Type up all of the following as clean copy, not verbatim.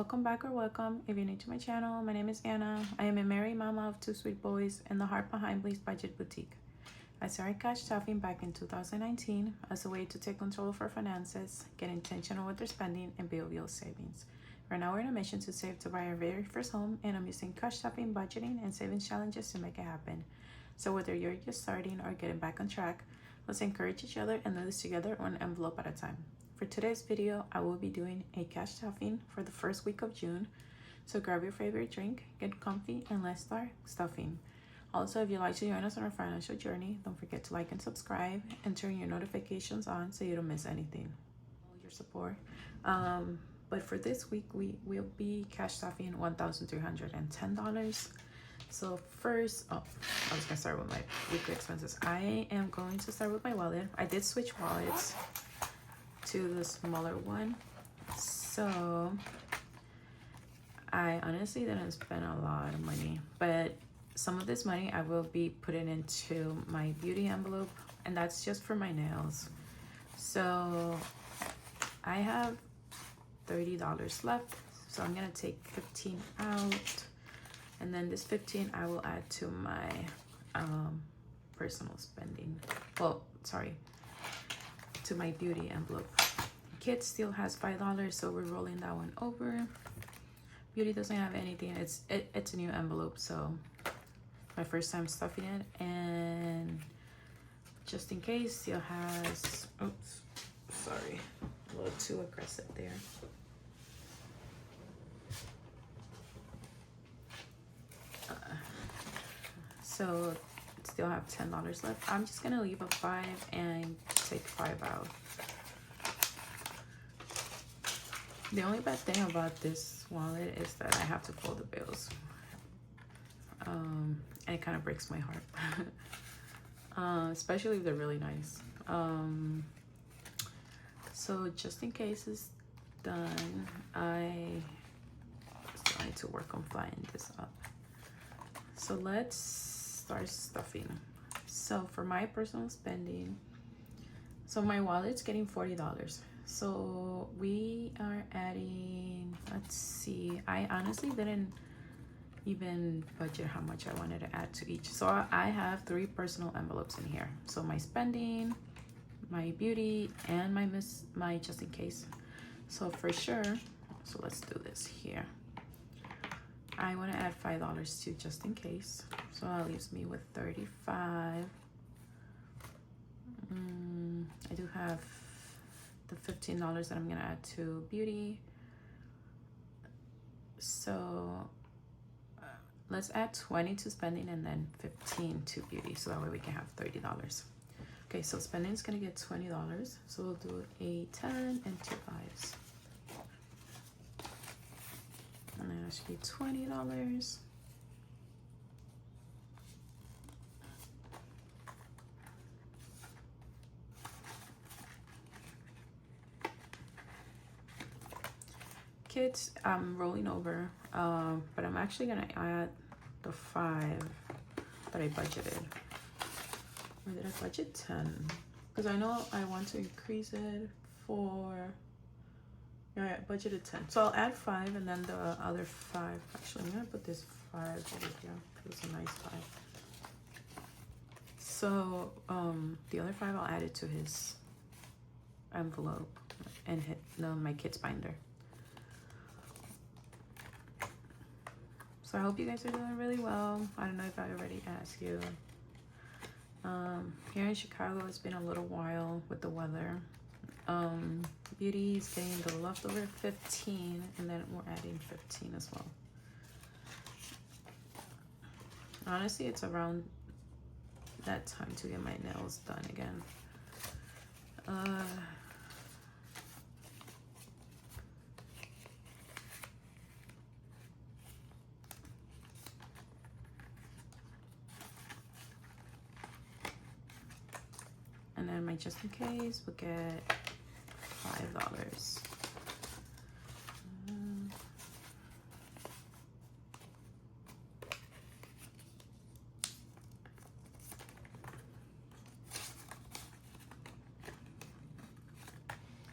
welcome back or welcome if you're new to my channel. My name is Anna. I am a married mama of 2 sweet boys and the heart behind Bliss Budget Boutique. I started cash stuffing back in 2019 as a way to take control of our finances, get intentional with our spending, and build real savings. Right now we're on a mission to save to buy our very first home, and I'm using cash stuffing, budgeting, and savings challenges to make it happen. So whether you're just starting or getting back on track, let's encourage each other and do this together, one envelope at a time. For today's video, I will be doing a cash stuffing for the first week of June. So grab your favorite drink, get comfy, and let's start stuffing. Also, if you'd like to join us on our financial journey, don't forget to like and subscribe and turn your notifications on so you don't miss anything. Your support. But for this week, we will be cash stuffing $1,310. So first, I was gonna start with my weekly expenses. I am going to start with my wallet. I did switch wallets to the smaller one, so I honestly didn't spend a lot of money, but some of this money I will be putting into my beauty envelope, and that's just for my nails. So I have $30 left, so I'm gonna take 15 out, and then this 15 I will add to my personal spending, to my beauty envelope. Kids still has $5, so we're rolling that one over. Beauty doesn't have anything. It's a new envelope, so my first time stuffing it. And just in case, still has, oops, sorry, a little too aggressive there. So still have $10 left. I'm just gonna leave a 5 and take 5 out. The only bad thing about this wallet is that I have to fold the bills, and it kind of breaks my heart. Especially if they're really nice. So just in case it's done, I still need to work on flying this up. So let's start stuffing. So for my personal spending, so my wallet's getting $40. So we are adding, let's see, I honestly didn't even budget how much I wanted to add to each. So I have 3 personal envelopes in here. So my spending, my beauty, and my just in case. So for sure, so let's do this here. I want to add $5 to just in case. So that leaves me with 35. I do have the $15 that I'm gonna add to beauty. So let's add 20 to spending and then 15 to beauty, so that way we can have $30. Okay, so spending is gonna get $20, so we'll do a 10 and 2 5s, and then that should be $20. Kids, I'm rolling over, but I'm actually gonna add the 5 that I budgeted. Or did I budget 10? Because I know I want to increase it for, yeah, I budgeted 10. So I'll add 5 and then the other 5. Actually, I'm gonna put this 5 over here. It's a nice 5. So the other 5 I'll add it to his envelope and hit my kid's binder. So I hope you guys are doing really well. I don't know if I already asked you. Here in Chicago, it's been a little while with the weather. Beauty is getting the leftover 15, and then we're adding 15 as well. Honestly, it's around that time to get my nails done again. And then my just in case will get $5.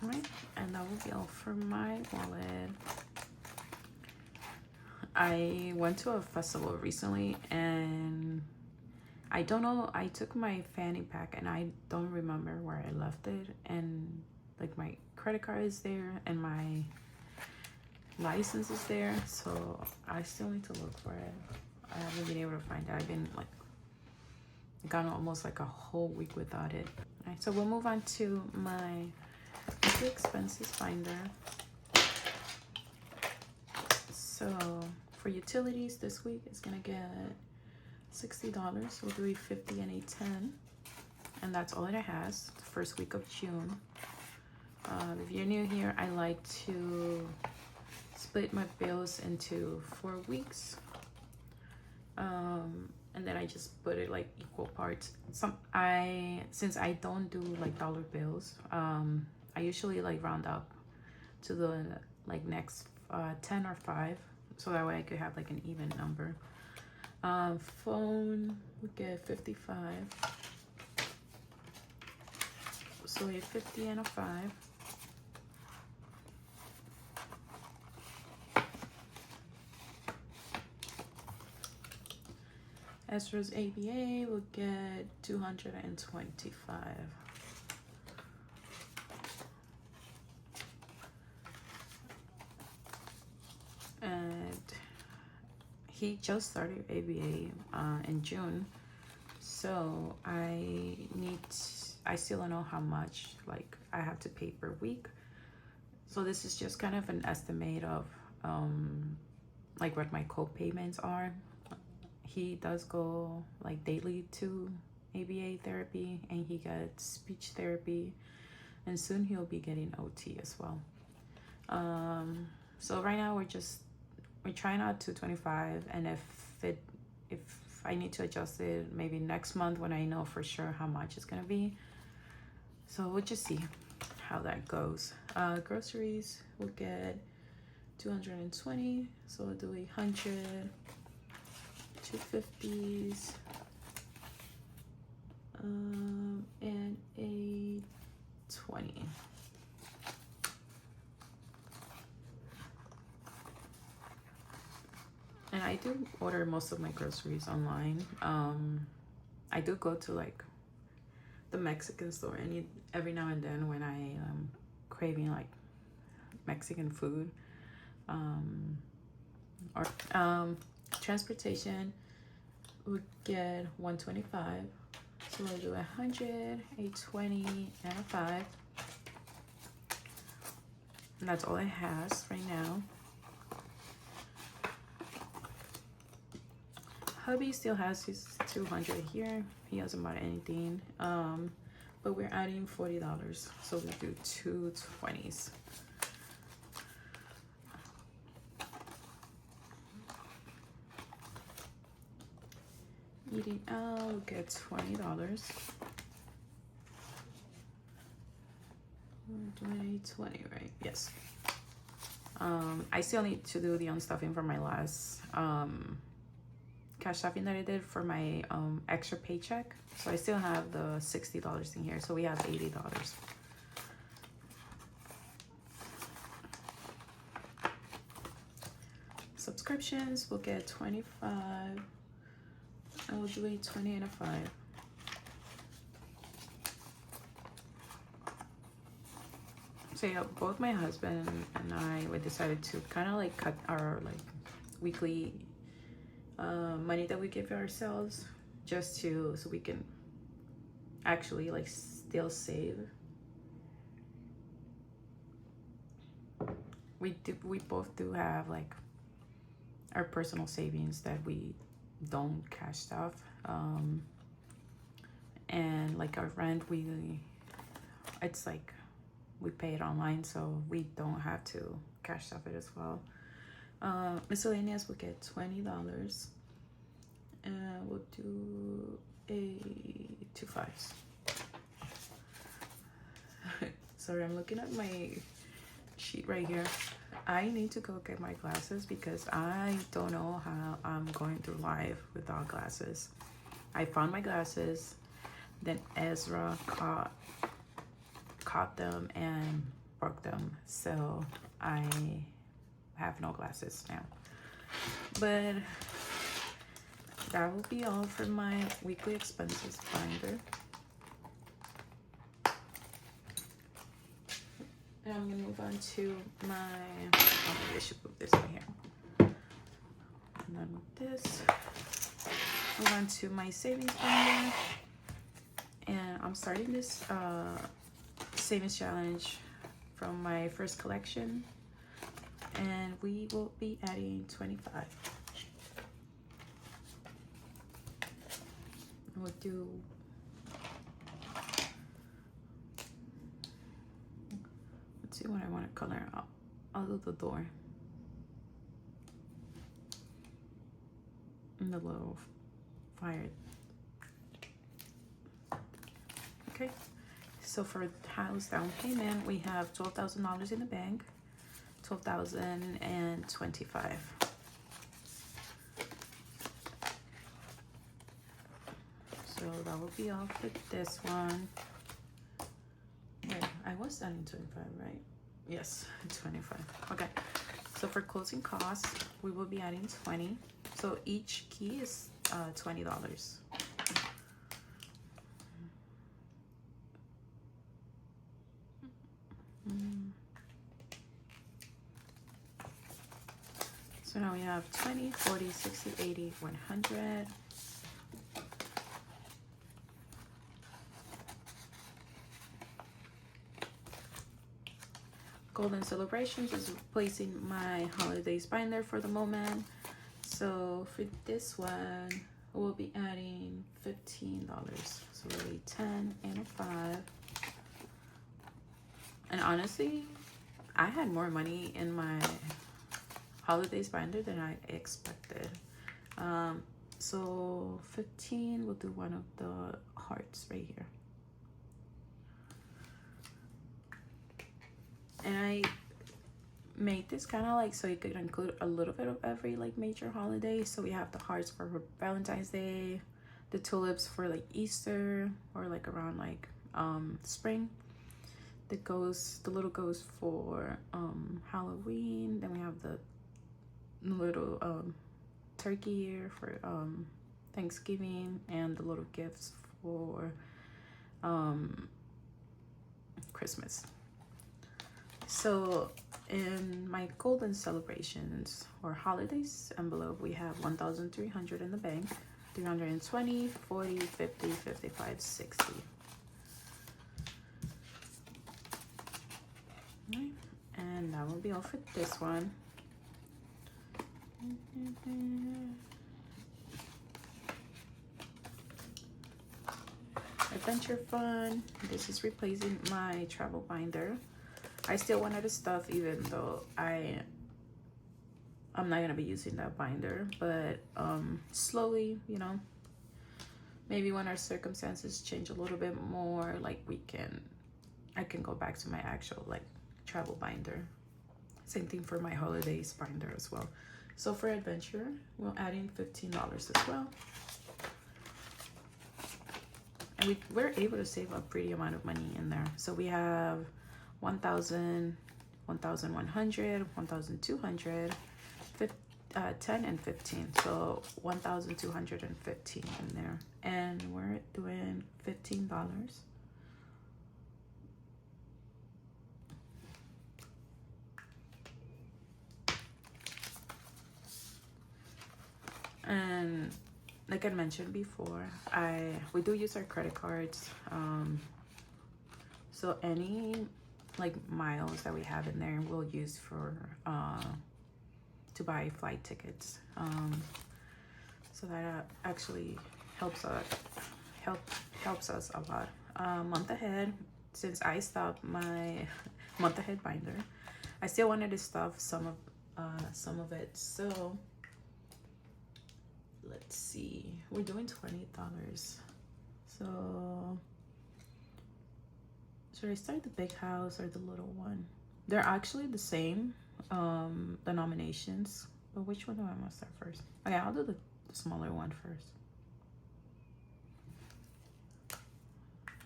All right, and that will be all for my wallet. I went to a festival recently and I don't know, I took my fanny pack and I don't remember where I left it, and like my credit card is there and my license is there, so I still need to look for it. I haven't been able to find it. I've been like gone almost like a whole week without it. All right, so we'll move on to my monthly expenses finder. So for utilities this week, it's gonna get $60. We'll do a 50 and a 10, and that's all it has. The first week of June. If you're new here, I like to split my bills into 4 weeks, and then I just put it like equal parts. Since I don't do like dollar bills, I usually like round up to the like next 10 or 5, so that way I could have like an even number. Phone, we get 55, so a 50 and a 5. Ezra's ABA will get 225. And he just started ABA in June, so I still don't know how much like I have to pay per week. So this is just kind of an estimate of like what my co-payments are. He does go like daily to ABA therapy, and he gets speech therapy, and soon he'll be getting OT as well. So right now we're trying out 225, and if I need to adjust it maybe next month when I know for sure how much it's gonna be. So we'll just see how that goes. Groceries will get 220, so we'll do 100, 250s, and a 20. And I do order most of my groceries online. I do go to like the Mexican store every now and then when I am craving like Mexican food. Or transportation would get 125, so we'll do 100, a 20, and a 5. And that's all it has right now. Hubby still has his 200 here. He hasn't bought anything, but we're adding $40, so we do 220s. Eating out, we'll get $20. We're doing 20, right? Yes. I still need to do the unstuffing for my last cash stuffing that I did for my extra paycheck. So I still have the $60 in here, so we have $80. Subscriptions will get 25, and we'll do a 20 and a 5. So yeah, both my husband and I, we decided to kind of like cut our like weekly money that we give ourselves, just so we can actually like still save. We both do have like our personal savings that we don't cash stuff, and like our rent, it's like we pay it online, so we don't have to cash stuff it as well. Miscellaneous will get $20, and we'll do a 2 5s. Sorry, I'm looking at my sheet right here. I need to go get my glasses because I don't know how I'm going through life without glasses. I found my glasses, then Ezra caught them and broke them, so I have no glasses now. But that will be all for my weekly expenses binder. And I'm gonna move on to my, oh, maybe I should move this right here. I'm done with this. Move on to my savings binder. And I'm starting this savings challenge from my first collection. And we will be adding 25. We'll do see what I want to color. I'll do the door and the little fire. Okay, so for house down payment, we have $12,000 in the bank, $12,025. So that will be all for this one. Wait, I was selling 25, right? Yes, 25. Okay, so for closing costs, we will be adding 20. So each key is $20. So now we have 20, 40, 60, 80, 100. Golden Celebrations is replacing my holidays binder for the moment. So for this one, we'll be adding $15. So really 10 and a 5. And honestly, I had more money in my holidays binder than I expected. So 15, we'll do one of the hearts right here. And I made this kind of like so you could include a little bit of every like major holiday. So we have the hearts for Valentine's Day, the tulips for like Easter or like around like spring, the little ghost for Halloween. Then we have the little turkey here for Thanksgiving, and the little gifts for Christmas. So in my Golden Celebrations or holidays envelope, we have 1,300 in the bank, 320, 40, 50, 55, 60. Right. And that will be all for this one. Adventure Fund. This is replacing my travel binder. I still wanted the stuff even though I'm not gonna be using that binder, but slowly, you know, maybe when our circumstances change a little bit more, like I can go back to my actual like travel binder. Same thing for my holidays binder as well. So for Adventure, we'll add in $15 as well. And we're able to save a pretty amount of money in there. So we have 1,000, 1,100, 1,200, 10 and 15. So 1,215 in there. And we're doing $15. And like I mentioned before, we do use our credit cards. So any like miles that we have in there, we'll use for to buy flight tickets. So that actually helps us a lot. Month ahead, since I stopped my month ahead binder, I still wanted to stuff some of it. So let's see, we're doing $20. So should I start the big house or the little one? They're actually the same denominations, but which one do I want to start first? Okay, I'll do the smaller one first.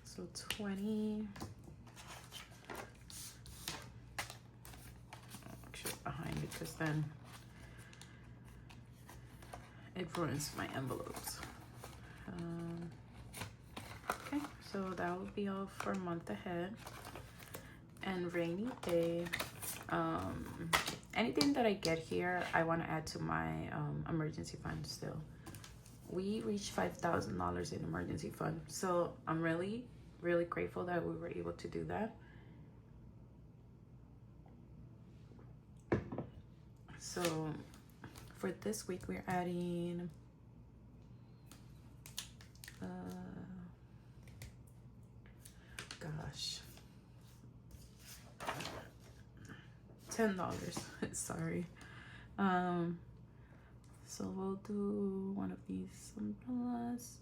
So 20. Actually behind it, because then it ruins my envelopes. Okay, so that will be all for a month ahead. And rainy day, anything that I get here, I want to add to my emergency fund still. We reached $5,000 in emergency fund, so I'm really grateful that we were able to do that. So for this week, we're adding $10. Sorry. So we'll do one of these umbrellas.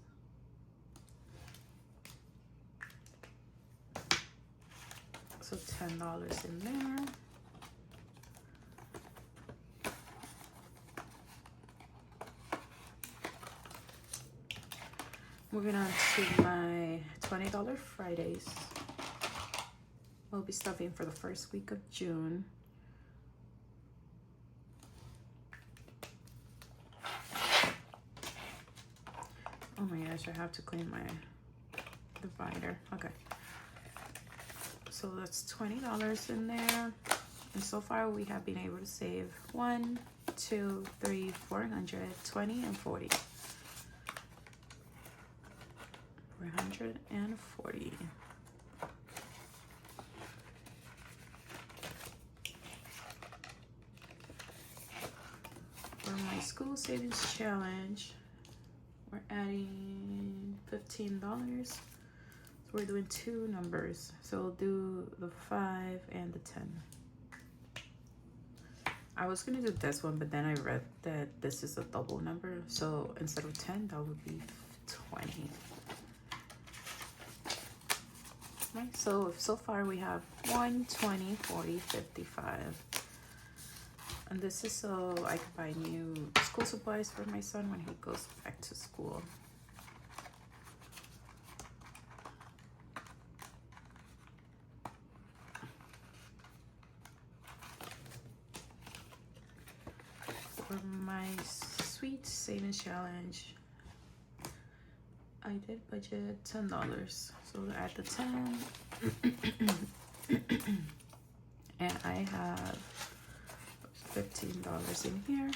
So $10 in there. Moving on to my $20 Fridays. We'll be stuffing for the first week of June. Oh my gosh, I have to clean my divider. Okay. So that's $20 in there. And so far we have been able to save 1, 2, 3, 400, 20, and 40. 440. For my school savings challenge, we're adding $15. So we're doing 2 numbers. So we'll do the 5 and the 10. I was gonna do this one, but then I read that this is a double number. So instead of 10, that would be 20. Right, so far we have 1, 20, 40, 55. And this is so I can buy new school supplies for my son when he goes back to school. For my sweet savings challenge, I did budget $10. So we'll add the 10. And I have $15 in here.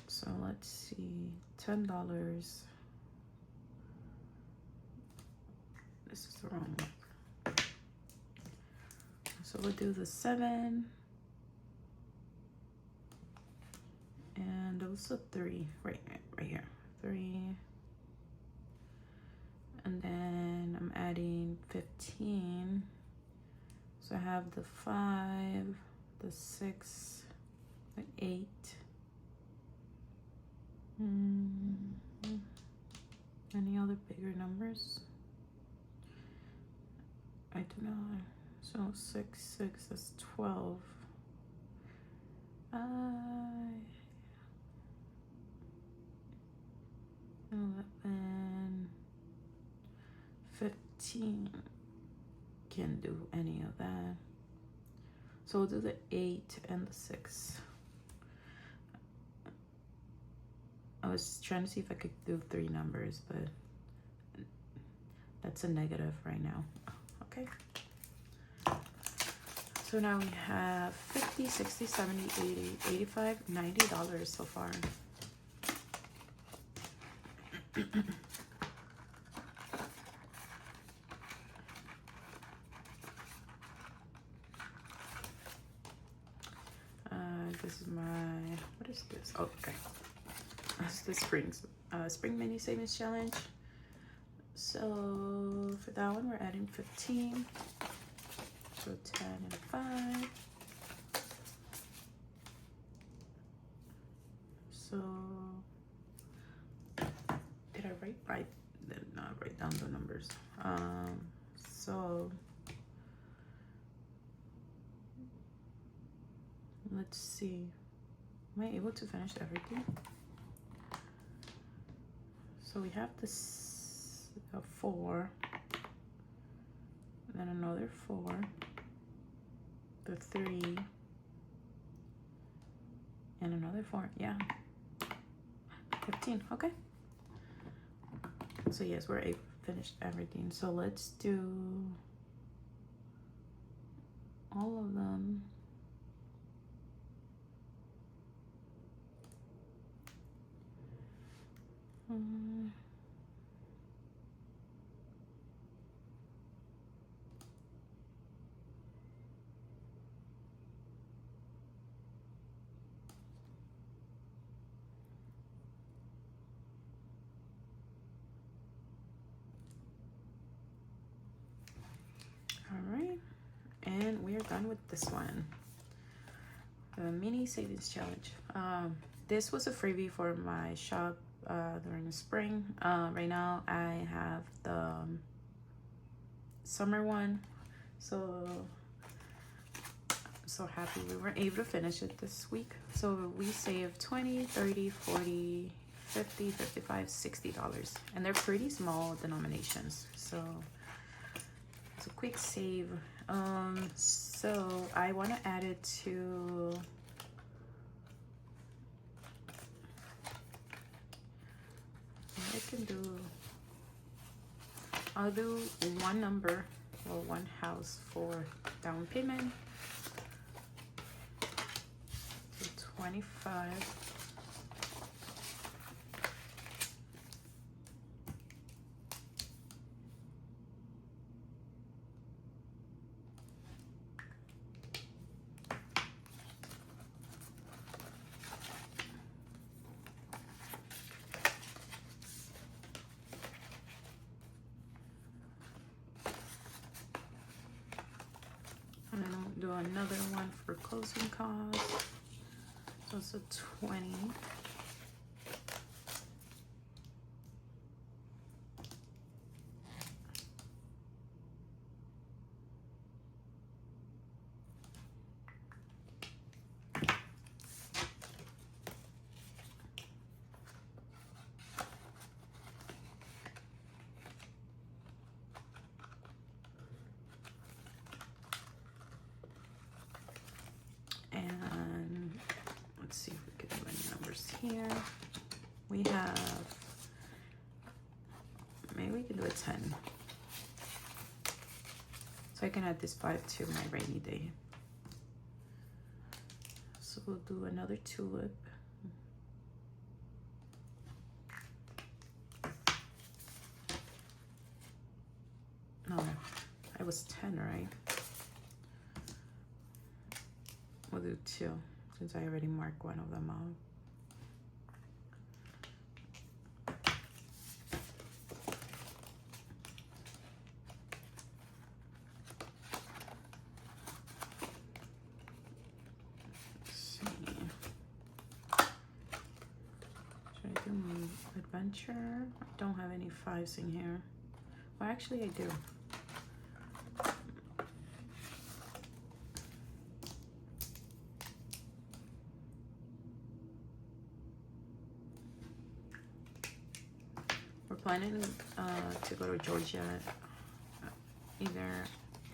So let's see, $10. This is the wrong one. So we'll do the 7. And also 3 right here. 3. And then I'm adding 15. So I have the 5, the 6, the 8. Any other bigger numbers? I don't know. So 6, 6, that's 12. 11, 15. Can't do any of that. So we'll do the 8 and the 6. I was trying to see if I could do 3 numbers, but that's a negative right now. Okay. So now we have $50, $60, $70, $80, $85, $90 so far. This is my, what is this? Oh, okay. That's the spring mini savings challenge. So for that one, we're adding 15. So 10 and 5. So did I did not write down the numbers. So let's see. Am I able to finish everything? So we have this 4. then another 4, the 3, and another 4. Yeah, 15. Okay. So yes, we're able to finish everything. So let's do all of them. All right, and we are done with this one, the mini savings challenge. This was a freebie for my shop during the spring. Right now I have the summer one, so I'm so happy we were able to finish it this week. So we saved 20, 30, 40, 50, 55, $60, and they're pretty small denominations, so it's a quick save. So I want to add it to I'll do one number or one house for down payment. So 25. And then I'll do another one for closing costs. So it's a 20. And let's see if we can do any numbers here. We have, maybe we can do a 10. So I can add this 5 to my rainy day. So we'll do another tulip. No, I was 10, right? We'll do 2 since I already marked one of them out. Let's see. Should I do adventure? I don't have any 5s in here. Well, actually I do. Planning to go to Georgia either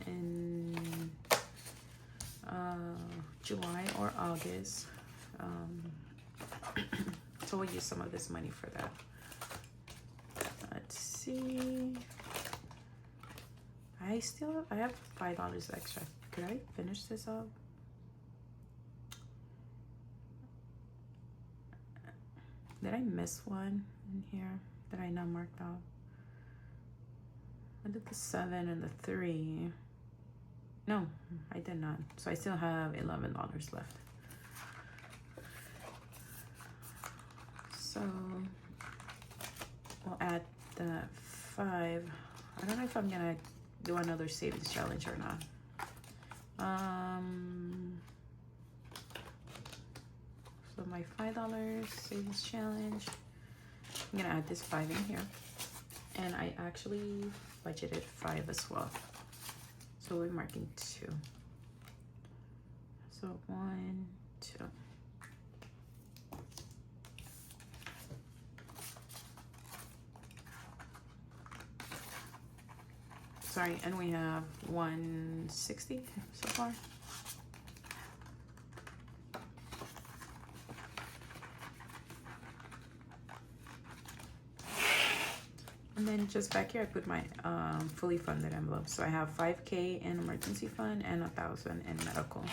in July or August. So we'll use some of this money for that. Let's see. I have $5 extra. Could I finish this up? Did I miss one in here that I not marked out? I did the 7 and the 3. No, I did not. So I still have $11 left. So we'll add the 5. I don't know if I'm gonna do another savings challenge or not. So my $5 savings challenge, I'm gonna add this 5 in here, and I actually budgeted 5 as well, so we're marking 2. So 1, 2. So sorry, and we have 160 so far. And then just back here, I put my fully funded envelope. So I have 5K in emergency fund and 1,000 in medical.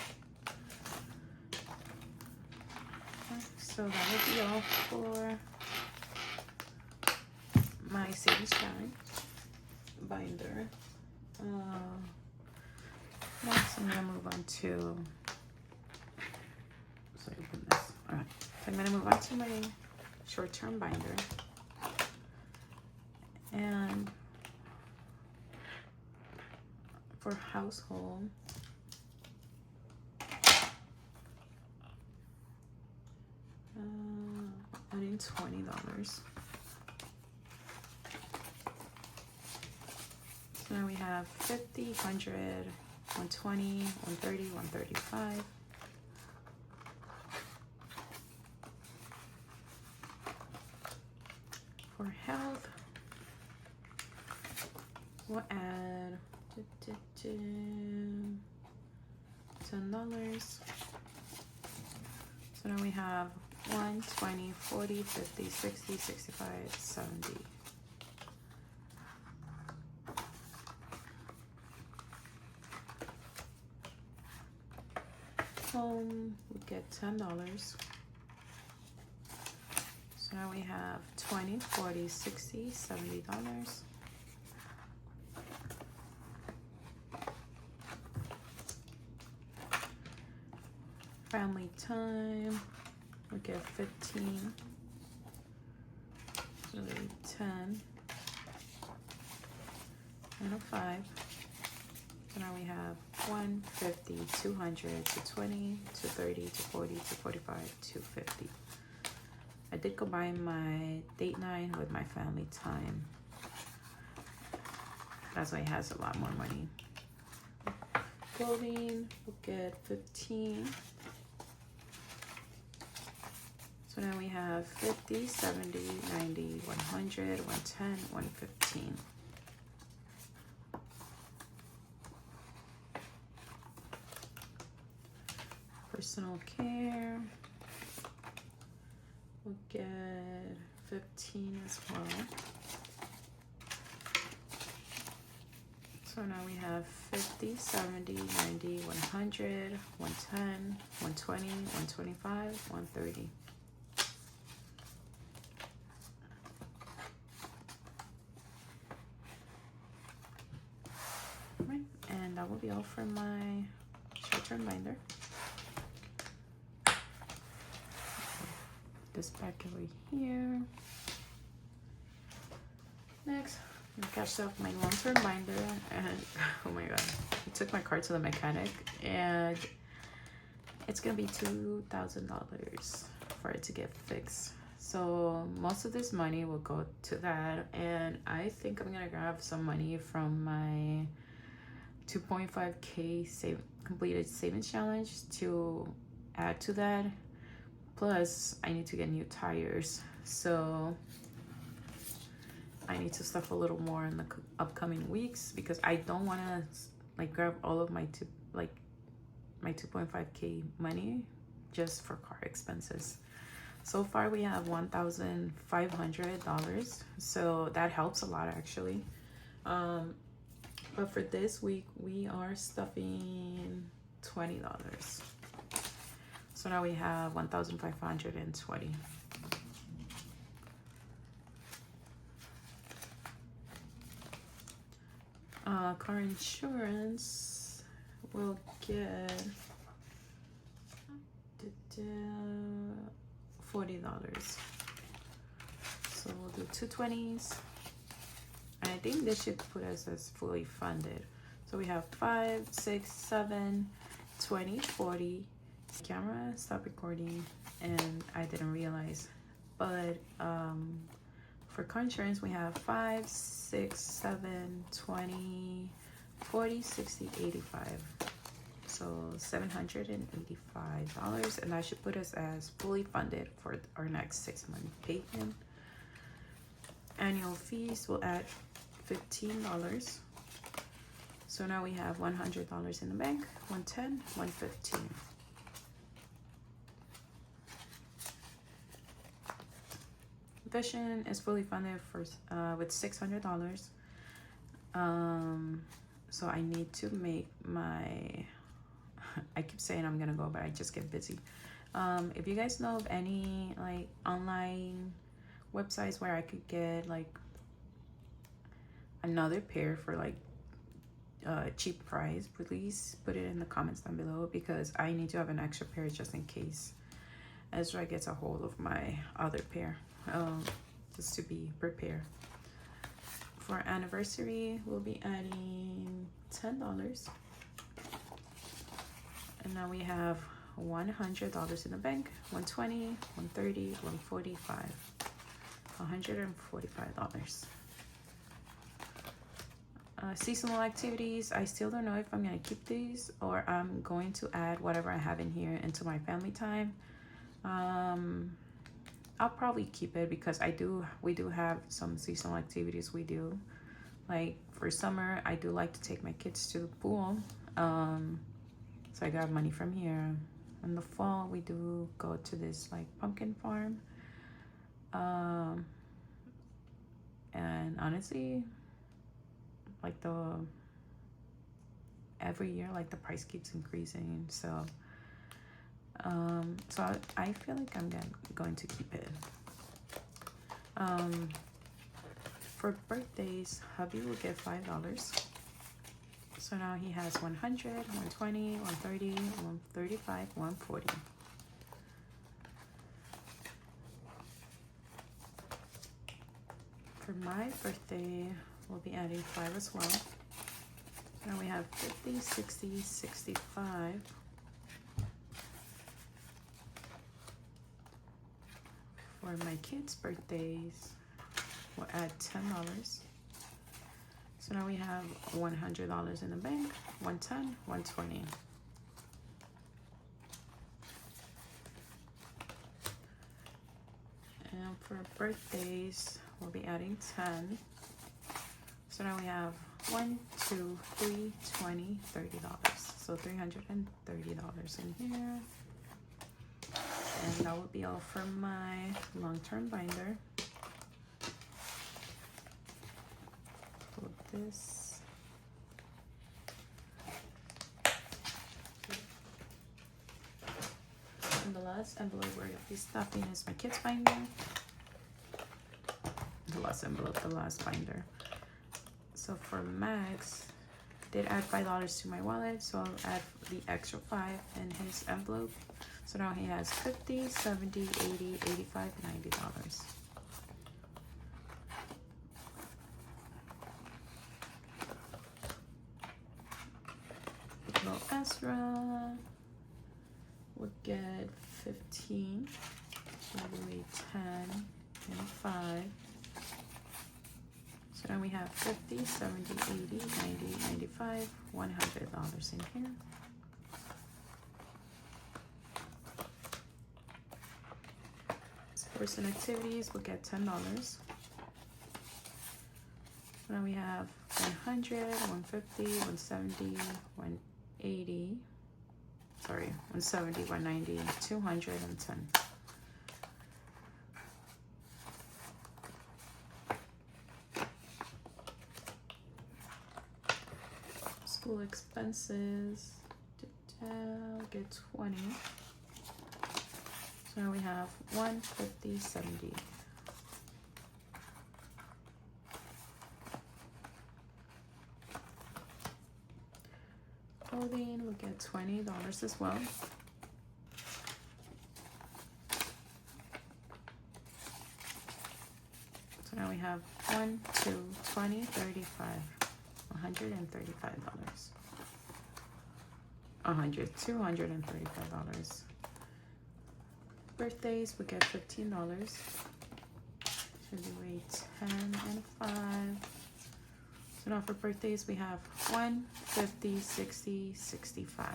So that will be all for my savings challenge binder. Next, I'm gonna move on to. Sorry, open this. All right, so I'm gonna move on to my short-term binder. And for household, I need $20. So now we have 50, 100, 120, 130, 135. For health, we'll add $10. So now we have 1, 20, 40, 50, 60, 65, 70. Home, we get $10. So now we have 20, 40, 60, $70. Family time, we get 15, so 10, and a 5. So now we have 1, 50, 200, 220, 230, 240, 245, 250. I did combine my date night with my family time. That's why it has a lot more money. Clothing, we'll get 15. So now we have 50, 70, 90, 100, 110, 115. Personal care, we'll get 15 as well. So now we have 50, 70, 90, 100, 110, 120, 125, 130. Right, and that will be all for my short-term binder. This back over here. Next, I cashed out my long-term binder, and oh my god, I took my car to the mechanic, and it's gonna be $2,000 for it to get fixed. So most of this money will go to that, and I think I'm gonna grab some money from my 2.5K completed savings challenge to add to that. Plus, I need to get new tires, so I need to stuff a little more in the upcoming weeks because I don't want to like grab all of my my 2.5K money just for car expenses. So far, we have $1,500, so that helps a lot actually. But for this week, we are stuffing $20. So now we have 1,520. Car insurance will get $40. So we'll do 220s. And I think this should put us as fully funded. So we have 5, 6, 7, 20, 40. Camera stopped recording and I didn't realize, but for car insurance we have 5, 6, 7, 20, 40, 60, 85. So $785, and that should put us as fully funded for our next 6-month payment. Annual fees will add $15. So now we have $100 in the bank, 110, 115. Vision is fully funded for with $600. So I need to make my, I keep saying I'm gonna go, but I just get busy. If you guys know of any like online websites where I could get like another pair for like cheap price, please put it in the comments down below, because I need to have an extra pair just in case Ezra gets a hold of my other pair, just to be prepared. For anniversary, we'll be adding $10. And now we have $100 in the bank, 120, 130, 145, $145. Seasonal activities, I still don't know if I'm gonna keep these or I'm going to add whatever I have in here into my family time. I'll probably keep it because we do have some seasonal activities we do. Like for summer, I do like to take my kids to the pool. So I got money from here. In the fall, we do go to this like pumpkin farm. And honestly, like every year, like the price keeps increasing. So I feel like I'm going to keep it. For birthdays, hubby will get $5. So now he has 100, 120, 130, 135, 140. For my birthday, we'll be adding 5 as well. Now we have 50, 60, 65. For my kids' birthdays, we'll add $10. So now we have $100 in the bank, 110, 120. And for birthdays, we'll be adding 10. So now we have 1, 2, 3, 20, $30. So $330 in here. And that will be all for my long-term binder. Put this. And the last envelope where you'll be stuffing is my kids binder. The last envelope, the last binder. So for Max, did add $5 to my wallet, so I'll add the extra 5 in his envelope. So now he has $50, $70, $80, $85, $90. Little Ezra would get 15, so we'll 10 and 5. So now we have 50, 70, 80, 90, 95, $100 in here. Sports and activities will get $10. Now we have 100, 150, 170, 180. Sorry, 170, 190, 210. School expenses, get 20. So now we have 150, 70. Clothing will get $20 as well. So now we have 1, 2, 20, 35, $135. 235. Birthdays, we get $15. Should we wait 10 and 5? So now for birthdays, we have 1, 50, 60, 65.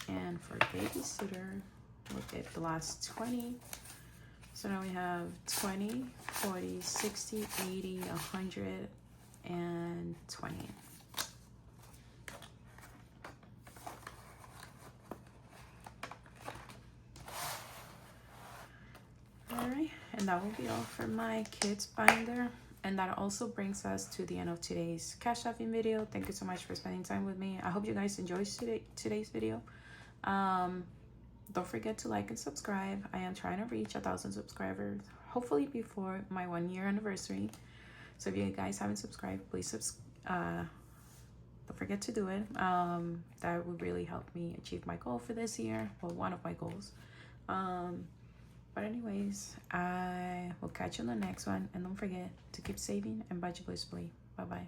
And for babysitter, we'll get the last 20. So now we have 20, 40, 60, 80, 100, and 20. Alright, and that will be all for my kids binder. And that also brings us to the end of today's cash stuffing video. Thank you so much for spending time with me. I hope you guys enjoyed today's video. Don't forget to like and subscribe. I am trying to reach 1,000 subscribers, hopefully before my 1-year anniversary. So if you guys haven't subscribed, please don't forget to do it. That would really help me achieve my goal for this year. Well, one of my goals. But anyways, I will catch you on the next one. And don't forget to keep saving and budget blissfully. Bye-bye.